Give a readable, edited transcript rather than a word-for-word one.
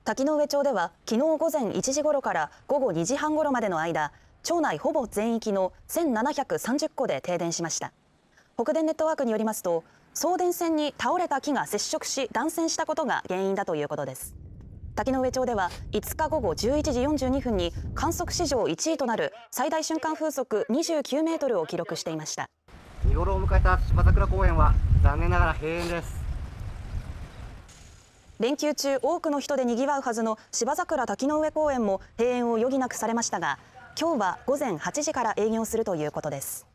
滝上町では昨日午前1時ごろから午後2時半ごろまでの間、町内ほぼ全域の1730戸で停電しました。北電ネットワークによりますと、送電線に倒れた木が接触し断線したことが原因だということです。滝上町では5日午後11時42分に観測史上1位となる最大瞬間風速29メートルを記録していました。見頃を迎えた芝桜公園は残念ながら閉園です。連休中多くの人で賑わうはずの芝桜滝上公園も閉園を余儀なくされましたが、今日は午前8時から営業するということです。